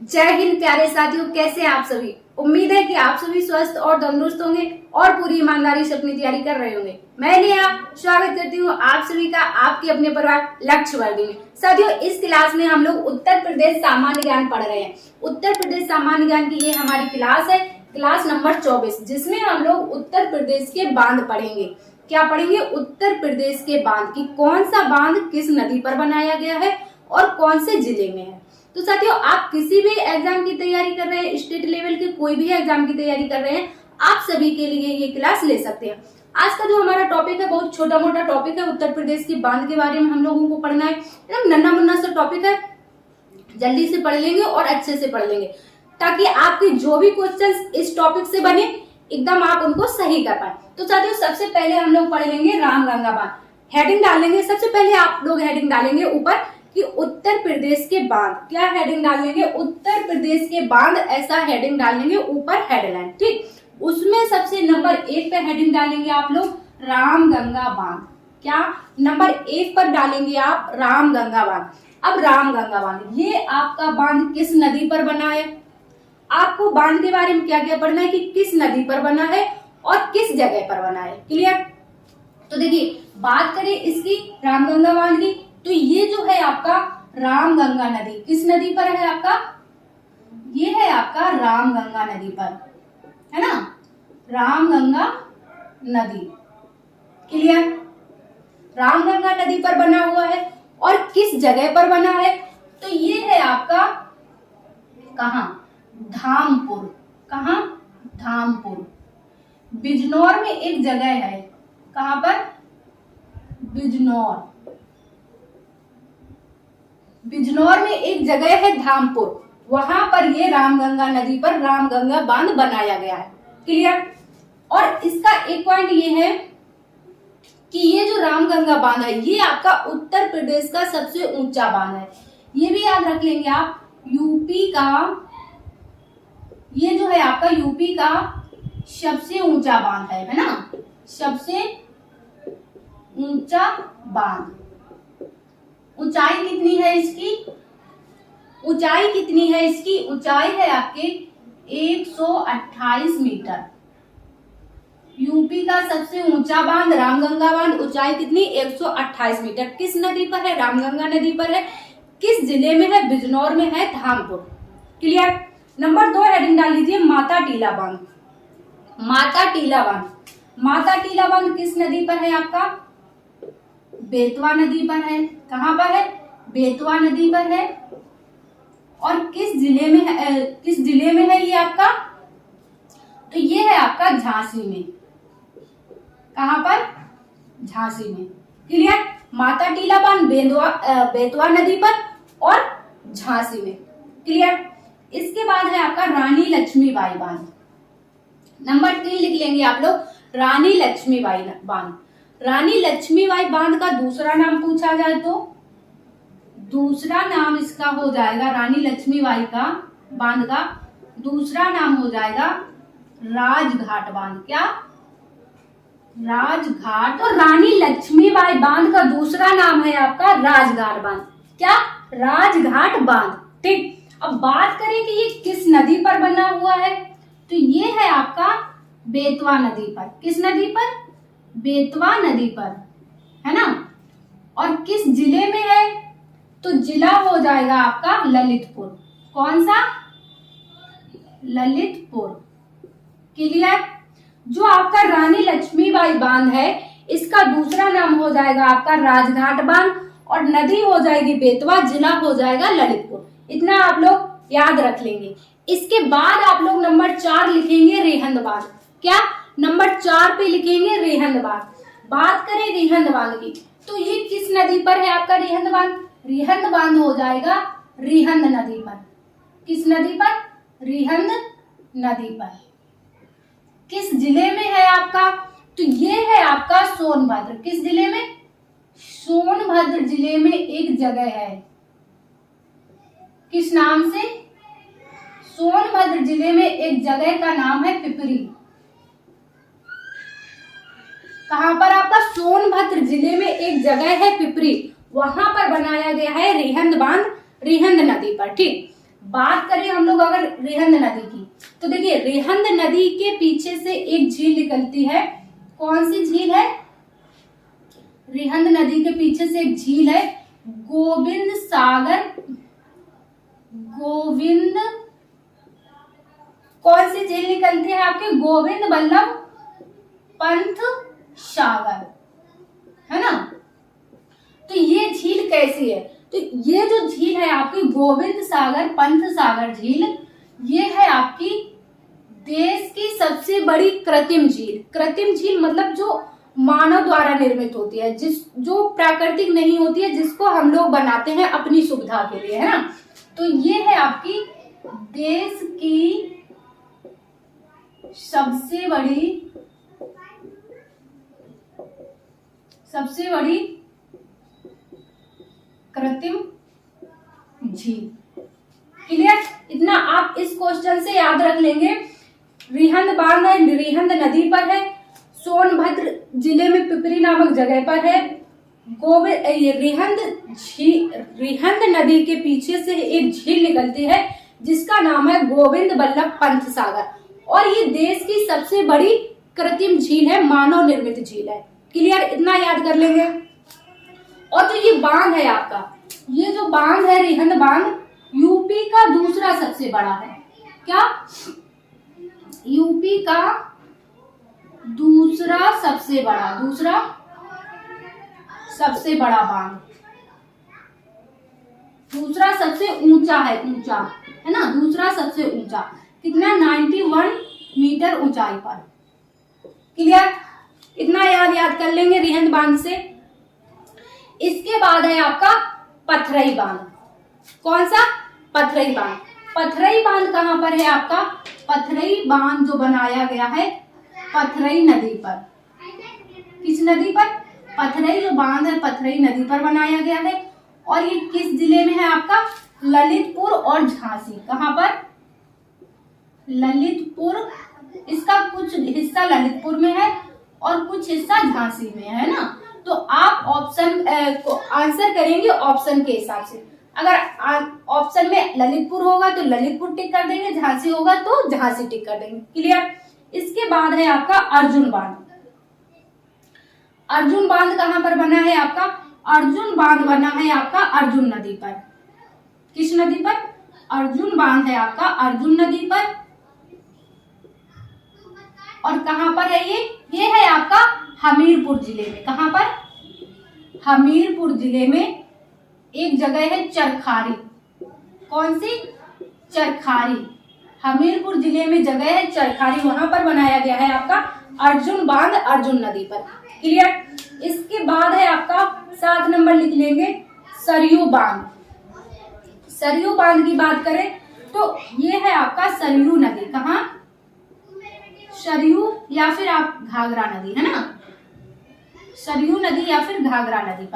जय हिंद प्यारे साथियों, कैसे हैं आप सभी। उम्मीद है कि आप सभी स्वस्थ और तंदुरुस्त होंगे और पूरी ईमानदारी से अपनी तैयारी कर रहे होंगे। मैं नेहा स्वागत करती हूँ आप सभी का आपके अपने परिवार लक्ष्य वर्दी में। साथियों, इस क्लास में हम लोग उत्तर प्रदेश सामान्य ज्ञान पढ़ रहे हैं। उत्तर प्रदेश सामान्य ज्ञान की ये हमारी क्लास है, क्लास नंबर 24, जिसमें हम लोग उत्तर प्रदेश के बांध पढ़ेंगे। क्या पढ़ेंगे? उत्तर प्रदेश के बांध की कौन सा बांध किस नदी पर बनाया गया है और कौन से जिले में है। तो साथियों, आप किसी भी एग्जाम की तैयारी कर रहे हैं, स्टेट लेवल के कोई भी एग्जाम की तैयारी कर रहे हैं, आप सभी के लिए ये क्लास ले सकते हैं। आज का जो हमारा टॉपिक है बहुत छोटा मोटा टॉपिक है। उत्तर प्रदेश के बांध के बारे में हम लोगों को पढ़ना है। एकदम नन्ना मुन्ना सा टॉपिक है, जल्दी से पढ़ लेंगे और अच्छे से पढ़ लेंगे, ताकि आपके जो भी क्वेश्चन इस टॉपिक से बने एकदम आप उनको सही कर पाए। तो साथियों, सबसे पहले हम लोग पढ़ लेंगे रामगंगा बांध। हेडिंग डालेंगे, सबसे पहले आप लोग हेडिंग डालेंगे ऊपर कि उत्तर प्रदेश के बांध। क्या हेडिंग डालेंगे? उत्तर प्रदेश के बांध, ऐसा हेडिंग डालेंगे ऊपर हेडलाइन। ठीक, उसमें सबसे नंबर 1 पे हेडिंग डालेंगे आप लोग रामगंगा बांध। क्या नंबर 1 पर डालेंगे आप? रामगंगा बांध। अब रामगंगा बांध, ये आपका बांध किस नदी पर बना है? आपको बांध के बारे में क्या क्या पढ़ना है कि किस नदी पर बना है और किस जगह पर बना है। क्लियर? तो देखिए, बात करें इसकी रामगंगा बांध की, तो ये जो है आपका रामगंगा नदी किस नदी पर है आपका? ये है आपका रामगंगा नदी पर, है ना, रामगंगा नदी। क्लियर? रामगंगा नदी पर बना हुआ है और किस जगह पर बना है? तो ये है आपका कहाँ? धामपुर। कहाँ? धामपुर। बिजनौर में एक जगह है। कहाँ पर? बिजनौर। बिजनौर में एक जगह है धामपुर, वहां पर ये रामगंगा नदी पर रामगंगा बांध बनाया गया है। क्लियर? और इसका एक पॉइंट ये है कि ये जो रामगंगा बांध है ये आपका उत्तर प्रदेश का सबसे ऊंचा बांध है। ये भी याद रख लेंगे आप, यूपी का, ये जो है आपका यूपी का सबसे ऊंचा बांध है ना, सबसे ऊंचा बांध। ऊंचाई कितनी है इसकी? ऊंचाई कितनी है इसकी? ऊंचाई है आपके 128 मीटर। यूपी का सबसे ऊंचा बांध रामगंगा बांध, ऊंचाई कितनी? 128 मीटर। किस नदी पर है? रामगंगा नदी पर है। किस जिले में है? बिजनौर में है, धामपुर। क्लियर? नंबर 2 हेडिंग डाल लीजिए माता टीला बांध। माता टीला बांध, माता टीला बांध किस नदी पर है आपका? बेतवा नदी पर है। कहाँ पर है? बेतवा नदी पर है। और किस जिले में है? किस जिले में है ये आपका? तो ये है आपका झांसी में। कहाँ पर? झांसी में। क्लियर? माता टीला बांध बेतवा नदी पर और झांसी में। क्लियर? इसके बाद है आपका रानी लक्ष्मीबाई बांध। नंबर 3 लिख लेंगे आप लोग, रानी लक्ष्मीबाई बांध। रानी लक्ष्मीबाई बांध का दूसरा नाम पूछा जाए तो दूसरा नाम इसका हो जाएगा, रानी लक्ष्मीबाई का बांध का दूसरा नाम हो जाएगा राजघाट बांध। क्या? राजघाट। तो रानी लक्ष्मीबाई बांध का दूसरा नाम है आपका राजघाट बांध। क्या? राजघाट बांध। ठीक, अब बात करें कि ये किस नदी पर बना हुआ है, तो ये है आपका बेतवा नदी पर। किस नदी पर? बेतवा नदी पर, है ना। और किस जिले में है? तो जिला हो जाएगा आपका ललितपुर। कौन सा? ललितपुर। क्लियर? जो आपका रानी लक्ष्मीबाई बांध है इसका दूसरा नाम हो जाएगा आपका राजघाट बांध और नदी हो जाएगी बेतवा, जिला हो जाएगा ललितपुर। इतना आप लोग याद रख लेंगे। इसके बाद आप लोग नंबर 4 लिखेंगे रेहंद बांध। क्या? नंबर 4 पे लिखेंगे रेहंद बांध। बात करें रेहंद बांध की, तो ये किस नदी पर है आपका रेहंद बांध? रेहंद बांध हो जाएगा रिहंद नदी पर। किस नदी पर? रिहंद नदी पर। किस जिले में है आपका? तो ये है आपका सोनभद्र। किस जिले में? सोनभद्र जिले में एक जगह है। किस नाम से? सोनभद्र जिले में एक जगह का नाम है पिपरी। कहां पर आपका? सोनभद्र जिले में एक जगह है पिपरी, वहां पर बनाया गया है रेहंद बांध, रेहंद नदी पर। ठीक, बात करें हम लोग अगर रिहंद नदी की, तो देखिए रिहंद नदी के पीछे से एक झील निकलती है। कौन सी झील है? रिहंद नदी के पीछे से एक झील है गोविंद सागर। कौन सी झील निकलती है आपके? गोविंद बल्लभ पंत सागर, है ना। तो ये झील कैसी है? तो ये जो झील है आपकी गोविंद सागर पंत सागर झील, ये है आपकी देश की सबसे बड़ी कृत्रिम झील। कृत्रिम झील मतलब जो मानव द्वारा निर्मित होती है, जो प्राकृतिक नहीं होती है, जिसको हम लोग बनाते हैं अपनी सुविधा के लिए, है ना। तो ये है आपकी देश की सबसे बड़ी कृत्रिम झील। क्लियर? इतना आप इस क्वेश्चन से याद रख लेंगे। रिहंद बांध है, रिहंद नदी पर है, सोनभद्र जिले में पिपरी नामक जगह पर है। रिहंद नदी के पीछे से एक झील निकलती है जिसका नाम है गोविंद बल्लभ पंत सागर, और ये देश की सबसे बड़ी कृत्रिम झील है, मानव निर्मित झील है। क्लियर? इतना याद कर लेंगे। और जो ये बांध है आपका, ये जो बांध है रिहंद बांध, यूपी का दूसरा सबसे बड़ा है। क्या? यूपी का दूसरा सबसे बड़ा बांध, दूसरा सबसे ऊंचा है ना, दूसरा सबसे ऊंचा। कितना? 91 मीटर ऊंचाई पर। क्लियर? इतना याद कर लेंगे रिहंद बांध से। इसके बाद है आपका पथरई बांध। कौन सा? पथरई बांध। पथरई बांध कहां पर है आपका? पथरई बांध जो बनाया गया है पथरई नदी पर। किस नदी पर? पथरई जो बांध है पथरई नदी पर बनाया गया है। और ये किस जिले में है आपका? ललितपुर और झांसी। कहां पर? ललितपुर। इसका कुछ हिस्सा ललितपुर में है और कुछ हिस्सा झांसी में है ना। तो आप ऑप्शन को आंसर करेंगे ऑप्शन के हिसाब से। अगर ऑप्शन में ललितपुर होगा तो ललितपुर टिक कर देंगे, झांसी होगा तो झांसी टिक कर देंगे। क्लियर? इसके बाद है आपका अर्जुन बांध। अर्जुन बांध कहां पर बना है आपका? अर्जुन बांध बना है आपका अर्जुन नदी पर। किस नदी पर? अर्जुन बांध है आपका अर्जुन नदी पर। और कहां पर है ये है आपका हमीरपुर जिले में। कहां पर? हमीरपुर जिले में एक जगह है चरखारी। कौन सी? चरखारी। हमीरपुर जिले में जगह है चरखारी, वहां पर बनाया गया है आपका अर्जुन बांध अर्जुन नदी पर। क्लियर? इसके बाद है आपका 7 नंबर लिख लेंगे सरयू बांध। सरयू बांध की बात करें तो ये है आपका सरयू नदी। कहां? सरयू या फिर आप घाघरा नदी, है ना। सरयू नदी या फिर घाघरा नदी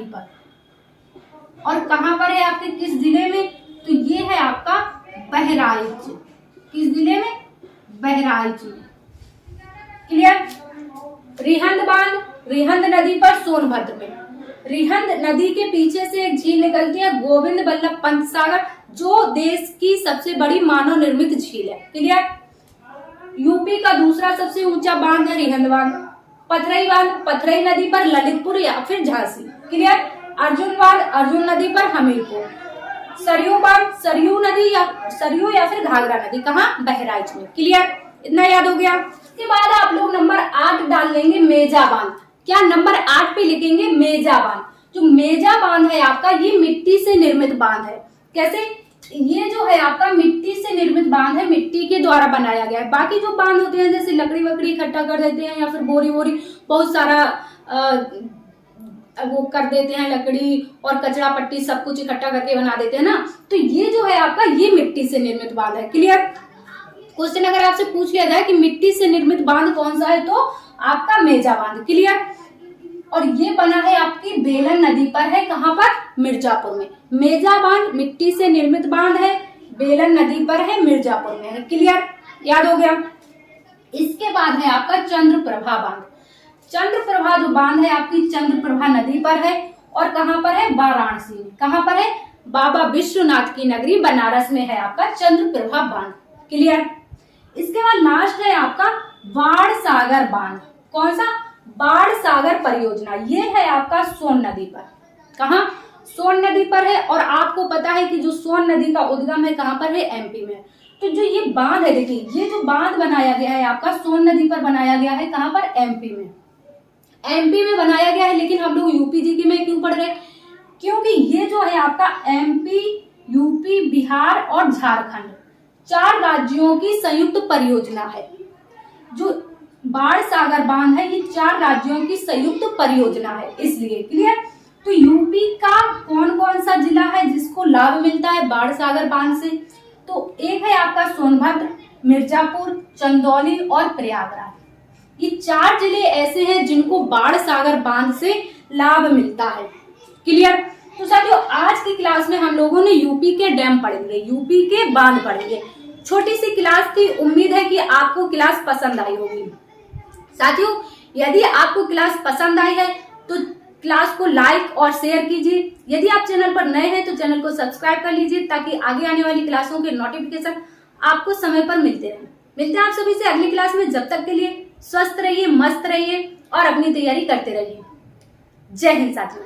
पर। और कहां पर है आपके? किस जिले में? तो ये है आपका बहराइच। किस जिले में? बहराइच। क्लियर? रिहंद बांध रिहंद नदी पर सोनभद्र में। रिहंद नदी के पीछे से एक झील निकलती है गोविंद बल्लभ पंत सागर, जो देश की सबसे बड़ी मानव निर्मित झील है। क्लियर? यूपी का दूसरा सबसे ऊंचा बांध है रिहंद बांध। पथरई बांध पथरई नदी पर ललितपुर या फिर झांसी। क्लियर? अर्जुन बांध अर्जुन नदी पर हमीरपुर। सरयू बांध सरयू नदी सरयू या फिर घाघरा नदी। कहाँ? बहराइच में। क्लियर? इतना याद हो गया। इसके बाद आप लोग नंबर 8 डाल लेंगे मेजा बांध। क्या? नंबर 8 पे लिखेंगे मेजा बांध। जो मेजा बांध है आपका, ये मिट्टी से निर्मित बांध है। कैसे? ये जो है आपका मिट्टी से निर्मित बांध है, मिट्टी के द्वारा बनाया गया है। बाकी जो बांध होते हैं जैसे लकड़ी वकड़ी इकट्ठा कर देते हैं या फिर बोरी वोरी बहुत सारा वो कर देते हैं, लकड़ी और कचरा पट्टी सब कुछ इकट्ठा करके बना देते हैं ना। तो ये जो है आपका ये मिट्टी से निर्मित बांध है। क्लियर? क्वेश्चन अगर आपसे पूछ लिया जाए कि मिट्टी से निर्मित बांध कौन सा है तो आपका मेजा बांध। क्लियर? और ये बना है आपकी बेलन नदी पर है। कहां पर? मिर्जापुर में। मेजा बांध मिट्टी से निर्मित बांध है, बेलन नदी पर है, मिर्जापुर में है। क्लियर? याद हो गया। इसके बाद है आपका चंद्रप्रभा बांध। चंद्रप्रभा जो बांध है आपकी चंद्रप्रभा नदी पर है और कहां पर है? वाराणसी में। कहां पर है? बाबा विश्वनाथ की नगरी बनारस में है आपका चंद्रप्रभा बांध। क्लियर। इसके बाद लास्ट है आपका बाण सागर बांध। कौन सा? बाण सागर परियोजना। ये है आपका सोन नदी पर। कहा? सोन नदी पर है। और आपको पता है कि जो सोन नदी का उद्गम है कहां पर है? एमपी में। तो जो ये बांध है, देखिए ये जो बांध बनाया गया है आपका सोन नदी पर बनाया गया है। कहां पर? एमपी में। एमपी में बनाया गया है। लेकिन हम लोग यूपी जीके में क्यों पढ़ रहे? क्योंकि ये जो है आपका एमपी, यूपी, बिहार और झारखंड 4 राज्यों की संयुक्त परियोजना है। जो बाण सागर बांध है ये 4 राज्यों की संयुक्त परियोजना है, इसलिए। क्लियर। तो यूपी का कौन कौन सा जिला है जिसको लाभ मिलता है बाण सागर बांध से? तो एक है आपका सोनभद्र, मिर्जापुर, चंदौली और प्रयागराज। ये 4 जिले ऐसे हैं जिनको बाण सागर बांध से लाभ मिलता है। क्लियर। तो साथियों आज की क्लास में हम लोगों ने यूपी के डैम पढ़ेंगे, यूपी के बांध पढ़ेंगे। छोटी सी क्लास थी, उम्मीद है कि आपको क्लास पसंद आई होगी। साथियों यदि आपको क्लास पसंद आई है तो क्लास को लाइक और शेयर कीजिए। यदि आप चैनल पर नए हैं तो चैनल को सब्सक्राइब कर लीजिए ताकि आगे आने वाली क्लासों के नोटिफिकेशन आपको समय पर मिलते रहें। मिलते हैं आप सभी से अगली क्लास में। जब तक के लिए स्वस्थ रहिए, मस्त रहिए और अपनी तैयारी करते रहिए। जय हिंद साथियों।